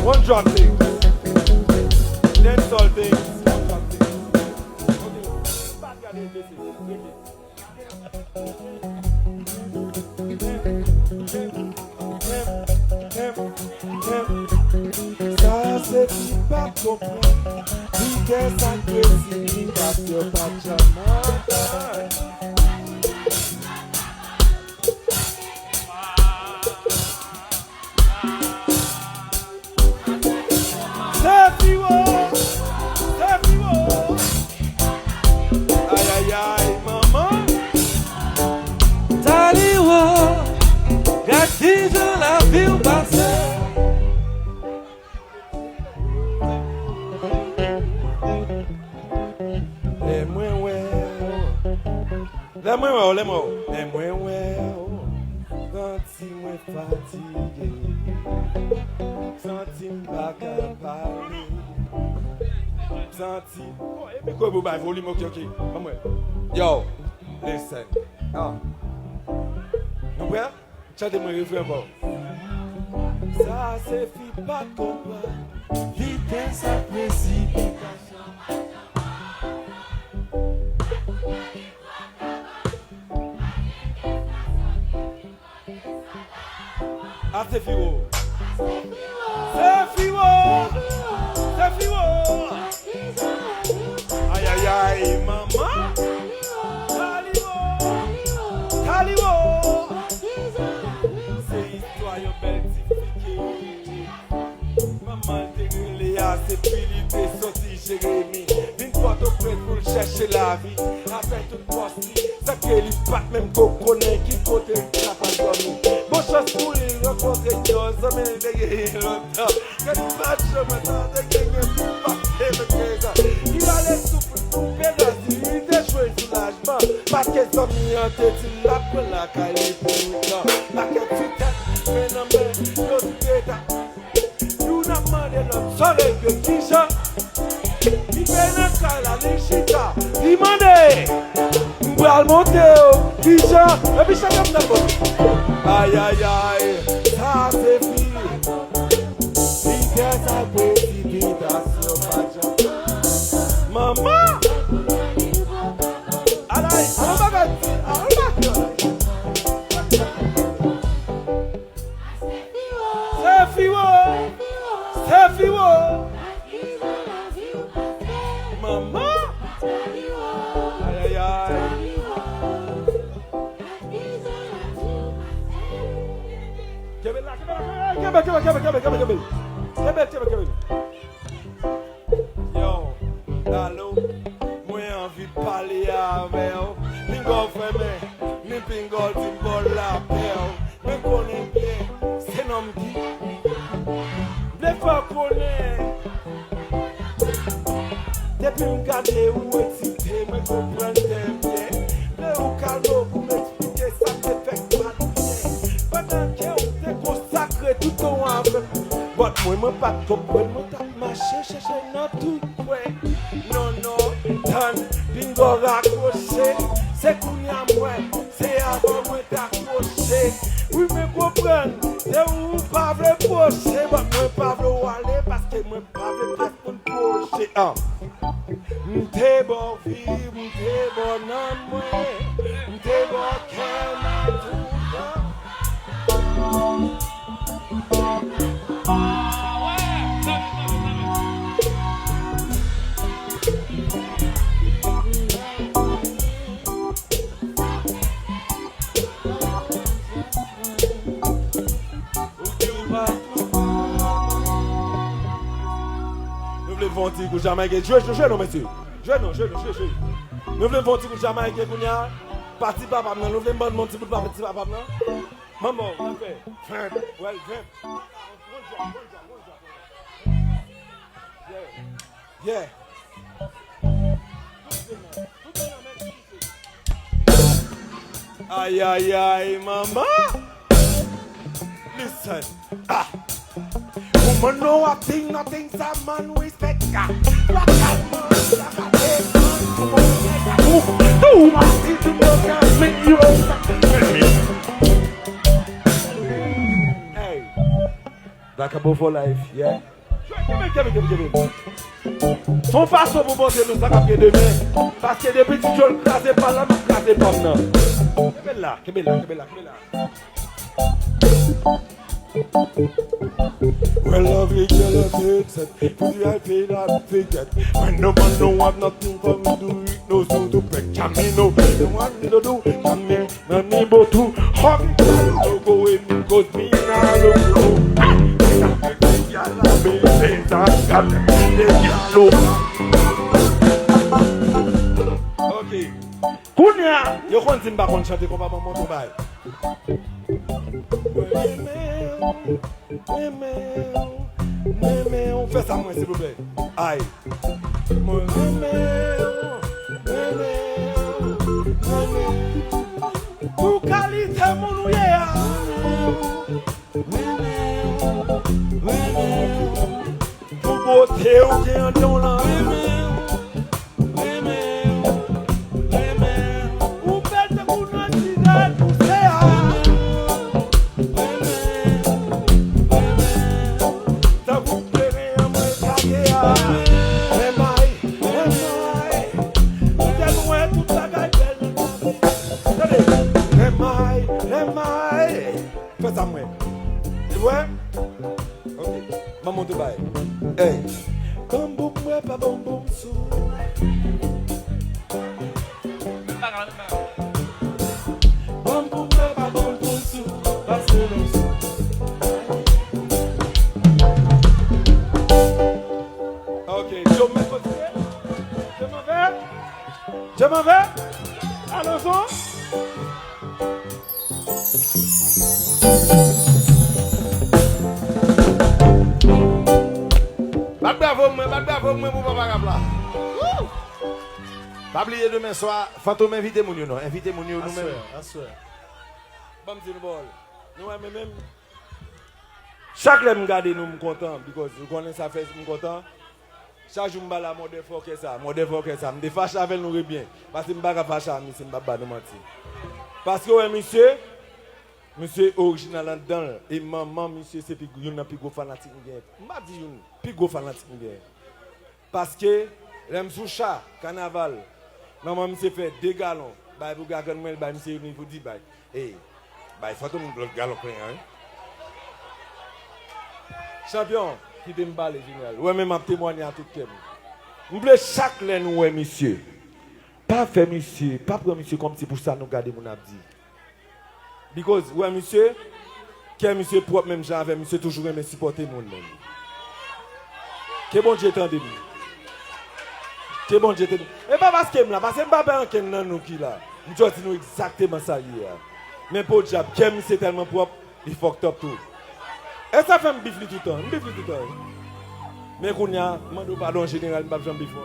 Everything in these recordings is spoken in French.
One drop thing. Dance all things. One drop thing. Okay. Bad guy, this is. Ça c'est pas comprendre. Vitesse agressive, parce que pas de jamais. C'est vivo. Aïe aïe aïe, maman. Taliwo, gâchis de la vie passée. Les moins senti moins fatigué, senti pas parler, senti. Oh, et puis quoi, vous avez volume, ok. Yo, listen. Ah. Vous voyez? Chantez-moi le refrain bon. Ça c'est fit pas combat, vitesse à précipitation. Ah, c'est fiwo. Aïe aïe aïe, maman. Taliwo. C'est histoire yo belle typique. Maman te grillé à c'est Philippe sorti Jérémy. Une fois tu prêt pour chercher la vie. Avec toute poste, ça que les pattes même qu'on connaît qui côté la pas dormi. Bonne chance pour les rencontrer yo, ça me dégué longtemps. Quand il match maintenant de gagner tout passer le trésor. Il a les souples pour pédale, il était joué soulagement. Pas que ça mis en tête, il l'a pris la caille pour nous. Pas que tu t'aimes, mais non mais yo tu t'aimes. You n'a demandé l'homme, soleil que qui chante. Il fait un la lichita, il m'a dit. M'bral monter au Kisha, et puis chacun d'abord. Aïe aïe aïe, ça c'est fini. Vitesse à précipitation, maman. Allez, on va gagner, c'est fiwo. Maman. Aïe aïe aïe. Yo, allô, moi envie de parler avec vous. Pingo fermé, ni pingo timbol la paix. Me connais bien, c'est nom qui. Les fois connaît. Depuis me garder où excité, me comprendre bien. Mais au calme pour m'expliquer ça me fait pas bien. Pendant que on t'est consacré tout ton avec. But moi me pas comprendre, moi t'as marché, chercher dans tout ouais. Non, tan, bingo raccroché. C'est qu'on y a moi, c'est avant moi t'accroché. Oui, me comprendre, c'est où pas le pocher. But moi pas le aller parce que moi pas le pièce pour le pocher. M'te bon vie, m'te bon nan moi, m'te bon cœur nan tout temps. Nous voulons voir Jamaïque. Jouez non, monsieur. Jouez non. Nous voulons voir Jamaïque. Parti papa, nous voulons voir mon petit bout de papa, petit papa. Maman, on fait. Well, yeah. Aïe, aïe, aïe, maman. Listen. Woman know a thing, nothing, some man respect her. Rock that man, rock that head. Do my thing to work and make you hey. Like a bow for life, yeah. Son façon pour monter nous ça capter demain. Parce que des petits jeunes crasés par là, nous crasés par là. Que belle là. Well, lovely girl, I fix it. Put the pay that ticket. When no man don't have nothing for me do it, no so to break. Can me no, the one me do. Can me, me but to hug it. No go in, cause me now look low. Okay. Kounia, yo kon si mba kon chante kon pa moun tou bay. On fait ça moi s'il vous plaît. Aïe. Pour qualité mon ouya. Pour beauté ou bien dans la. Fais ça moi. Tu vois? Ok. Maman de bail. Hey. Comme boum ouais pas bon boum sou. Boum boum ouais pas bon boum sou. Parce que l'on sou. Ok. Je me côté. Je m'en vais. Allons-y. Bravo, moi, pour papa Gabla. Pas oublier demain soir, Fantôme invitez mon non, invitez mon nous-mêmes. Bon, petit bol. Nous même. Chaque fois que je regarde, nous sommes contents, parce que nous connaissons ça fait, nous sommes contents. Chaque jour, je suis modèle fort que ça, je me fâche avec nous bien. Parce que je ne suis pas fâché avec nous, je ne suis pas mentir. Parce que, monsieur original là-dedans, et maman, monsieur, c'est un plus gros fanatique. Je ne pas dire plus gros fanatique. Parce que, j'aime sous chat, carnaval, maman, monsieur fait 2 gallons. Bah, vous gardez moi, bah, monsieur, vous dit, bah, hey, bah, il faut que nous gallons plein, hein. Champion, qui te m'balle, général. Ouais, même à témoigner à tout le monde. Vous voulez chaque laine, ouais, monsieur. Pas faire monsieur, pas prendre monsieur comme si pour ça nous garder mon abdi. Because, ouais, monsieur, qui est monsieur propre, même genre avec monsieur, toujours aimé supporter mon même. Que bon Dieu t'en début. Que bon Dieu t'en début. Et pas parce que là, parce que je ne sais pas qui nous qui là. Nous disons exactement ça hier. Mais pour le diable, qui est tellement propre, il faut que tout. Et ça fait me bifler tout le temps, Mais quand il y a, je ne pardon général, je ne vais pas bifler.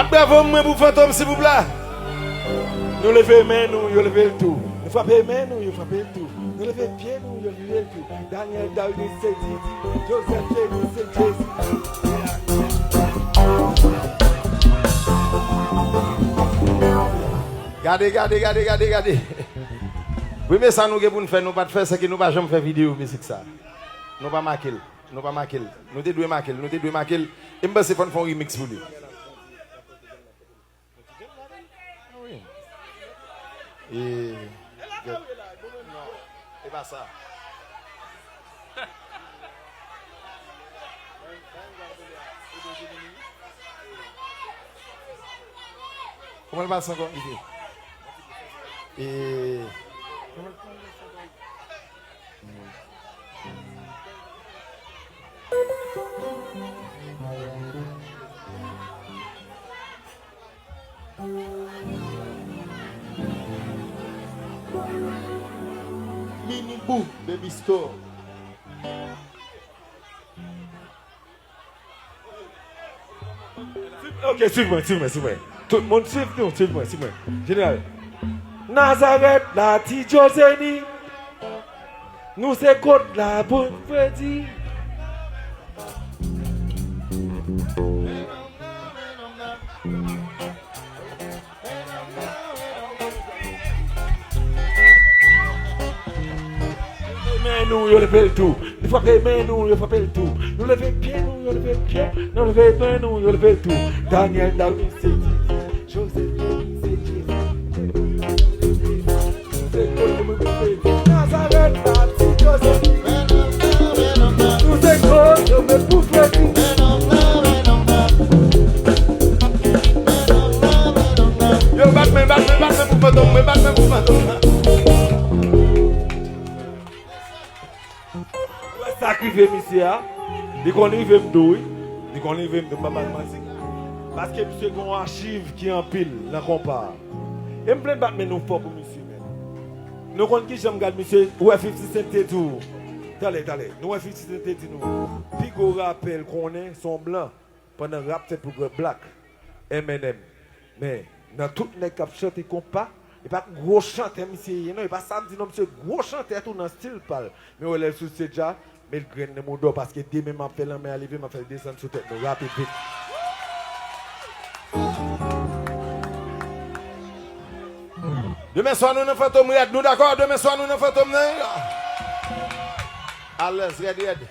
Bravo, moi, pour Fantôme, s'il vous plaît. Nous levons les mains, nous levons le tout. Nous frappons les mains, nous frappons le tout. Nous levons les pieds, nous levons le tout. Daniel Daoudi, c'est Didi. Joseph Jenny, c'est Jésus. Regardez. Oui, mais ça, nous devons faire, nous pas faire ce que nous ne pouvons jamais faire vidéo musique ça. Nous ne pas marquer. Nous devons marquer. Et nous c'est pas un remix pour lui. Et c'est pas ça. Comment elle passe encore? Et Mini Boo Baby Store. Ok, suive-moi. Tout le monde suive-moi. Général. Nazareth, la Tijoseni. Nous c'est côte la bonne petit. Mais nous, on le fait tout. Une fois que mais nous, on fait tout. Nous le fait pied, nous, on le fait pied. Nous le fait main, nous, on le fait tout. Daniel, David, c'est Joseph, c'est c'est Nazareth, c'est Joseph. Nous c'est quoi, je me bouffe le tout. Yo, Batman, pour Fantôme, Batman pour Fantôme. Sacrifier monsieur, il connaît me douille, il connaît me parce que monsieur a une archive qui est en pile dans le compas. Et me plaît battre nous fort pour monsieur. Nous connaissons qui j'aime garder monsieur, ouais 50 cent tout. Allez, nous 50 cent nous. Puis qu'on rappelle qu'on est son blanc pendant rap c'est pour black. M&M. Mais dans tout les cap chanter compas. Il n'y a pas de gros chanteur, monsieur. Non, il n'y a pas ça, non, monsieur. Gros chanteur, tout dans le style, parle. Mais on est sous ce déjà, mais le grain de mon dos, parce que demain, m'a fait la main à lever, m'a fait descendre sous tête, nous rapide vite. Demain soir, nous ne faisons pas, nous d'accord? Demain soir, nous ne faisons pas. À l'aise, ready.